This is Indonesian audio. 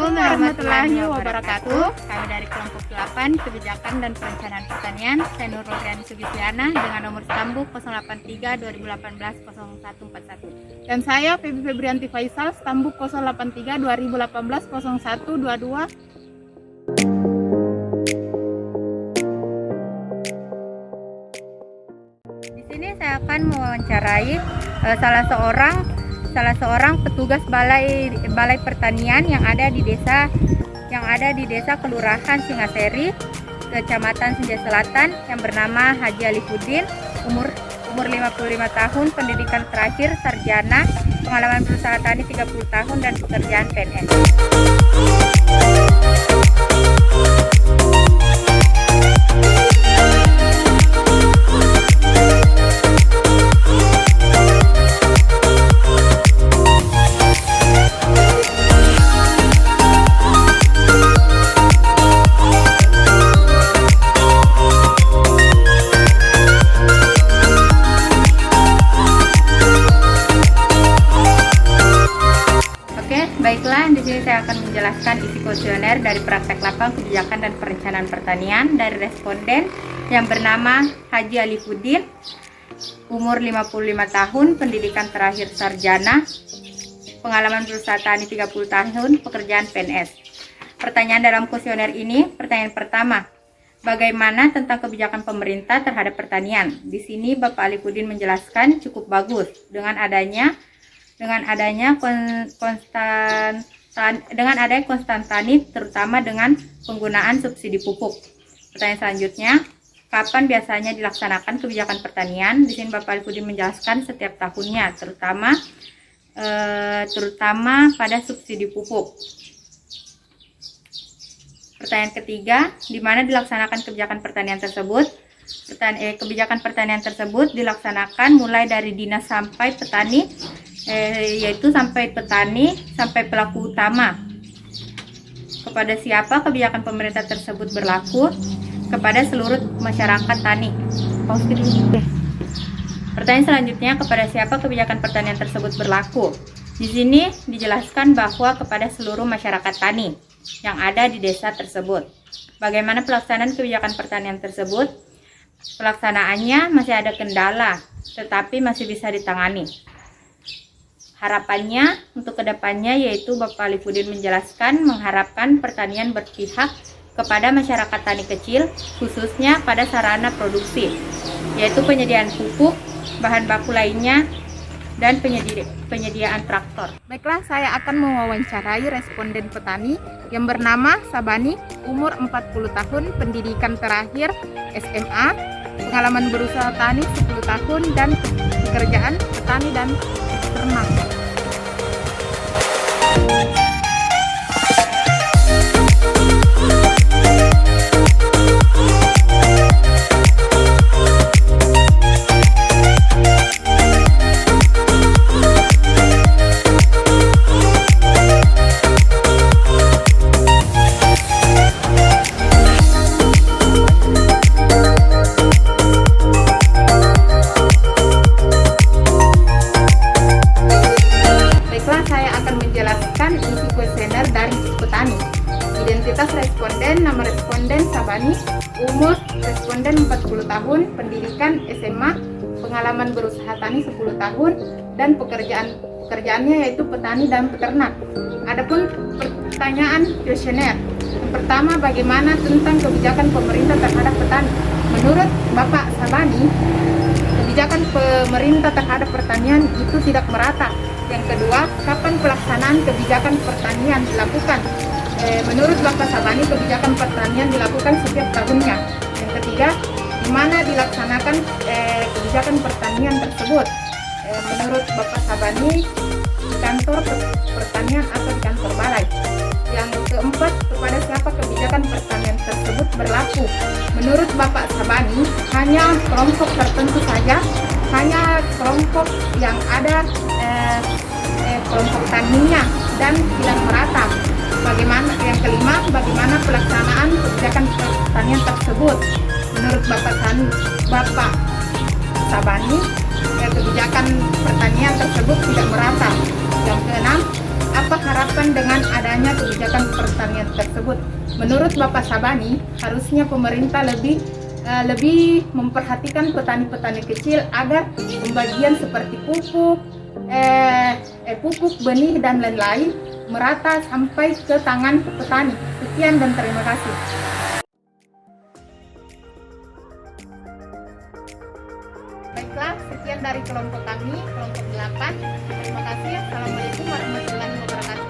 Assalamualaikum warahmatullahi wabarakatuh. Kami dari kelompok 8 Kebijakan dan Perencanaan Pertanian, saya Nurul Riani Sugistiana dengan nomor stambuk 083 2018 0141. Dan saya Febi Febrianti Faisal, stambuk 083 2018 0122. Di sini saya akan mewawancarai salah seorang petugas balai pertanian yang ada di desa Kelurahan Singaseri, Kecamatan Senja Selatan, yang bernama Haji Alifuddin, umur 55 tahun, pendidikan terakhir sarjana, pengalaman berusaha tani 30 tahun dan pekerjaan PNS. Baiklah, di sini saya akan menjelaskan isi kuesioner dari praktek lapang kebijakan dan perencanaan pertanian dari responden yang bernama Haji Alifuddin, umur 55 tahun, pendidikan terakhir sarjana, pengalaman berusaha tani 30 tahun, pekerjaan PNS. Pertanyaan dalam kuesioner ini, pertanyaan pertama, bagaimana tentang kebijakan pemerintah terhadap pertanian? Di sini Bapak Alifuddin menjelaskan cukup bagus dengan adanya konstan tani, terutama dengan penggunaan subsidi pupuk. Pertanyaan selanjutnya, kapan biasanya dilaksanakan kebijakan pertanian? Di sini Bapak Alifuddin menjelaskan setiap tahunnya, terutama pada subsidi pupuk. Pertanyaan ketiga, di mana dilaksanakan kebijakan pertanian tersebut? Kebijakan pertanian tersebut dilaksanakan mulai dari dinas sampai petani, yaitu sampai petani sampai pelaku utama. Kepada siapa kebijakan pemerintah tersebut berlaku? Kepada seluruh masyarakat tani. Pertanyaan selanjutnya, kepada siapa kebijakan pertanian tersebut berlaku? Di sini dijelaskan bahwa kepada seluruh masyarakat tani yang ada di desa tersebut. Bagaimana pelaksanaan kebijakan pertanian tersebut? Pelaksanaannya masih ada kendala, tetapi masih bisa ditangani. Harapannya untuk kedepannya yaitu Bapak Alifuddin menjelaskan mengharapkan pertanian berpihak kepada masyarakat tani kecil, khususnya pada sarana produksi, yaitu penyediaan pupuk, bahan baku lainnya, dan penyediaan traktor. Baiklah, saya akan mewawancarai responden petani yang bernama Sabani, umur 40 tahun, pendidikan terakhir SMA, pengalaman berusaha tani 10 tahun, dan pekerjaan petani dan ternak. Isi kuesioner dari petani. Identitas responden, nama responden Sabani, umur responden 40 tahun, pendidikan SMA, pengalaman berusaha tani 10 tahun, dan pekerjaannya yaitu petani dan peternak. Adapun pertanyaan kuesioner. Yang pertama, bagaimana tentang kebijakan pemerintah terhadap petani? Menurut Bapak Sabani, kebijakan pemerintah terhadap pertanian itu tidak merata. Yang kedua, kapan pelaksanaan kebijakan pertanian dilakukan? Menurut Bapak Sabani, kebijakan pertanian dilakukan setiap tahunnya. Yang ketiga, di mana dilaksanakan kebijakan pertanian tersebut? Menurut Bapak Sabani, di kantor pertanian atau di kantor balai. Yang keempat, kepada siapa kebijakan pertanian tersebut berlaku? Menurut Bapak Sabani, hanya kelompok tertentu saja, hanya kelompok yang ada kelompok taninya dan tidak merata. Bagaimana? Yang kelima, bagaimana pelaksanaan kebijakan pertanian tersebut? Menurut Bapak Sabani, kebijakan pertanian tersebut tidak merata. Yang keenam, apa harapan dengan adanya adanya kebijakan pertanian tersebut. Menurut Bapak Sabani, harusnya pemerintah lebih memperhatikan petani-petani kecil agar pembagian seperti pupuk, benih dan lain-lain merata sampai ke tangan petani. Sekian dan terima kasih. Baiklah, sekian dari kelompok kami, kelompok 8. Terima kasih. Assalamualaikum warahmatullahi wabarakatuh.